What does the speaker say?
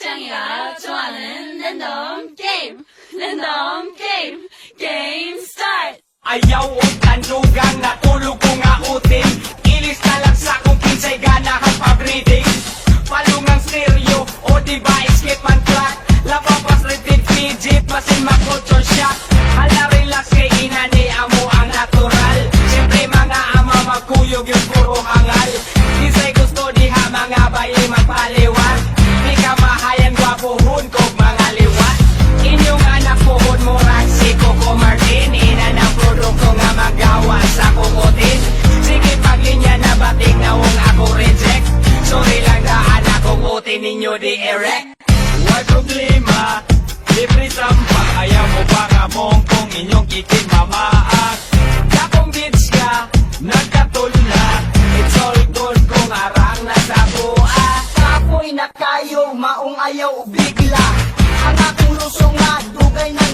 짱이가 좋아하는 랜덤 게임 게임 스타트. Ayaw o tandugang natulog ko nga utin. Ilis na lang sa kung kinsay ganahan pa-breathing. Palungang stereo o device skip man track. Labapas rated fidget masin makulture shock. Hala relax kay inani amo ang natural. Siyempre mga ama magkuyog yung puro hangal. Kinsay gusto diha mga bayi magpaliwan. Di ka mahayan gwapuhon kog mga liwat. Inyong anak puhon mo si Coco Martin. Ina ng produkto nga magawa sa kukutin. Sige paglinya na batik na wong ako reject. Sorry lang daan akong utin ninyo di erect. Why problema? Libre sampa. Ayaw mo ba nga mong kung inyong kikin mamaak? Kapong bitch ka, nagkatulna. It's all good kung arang nasa buha. Kapoy na kayo, maong ayaw bigla. Ang akong lusong nga, dugay na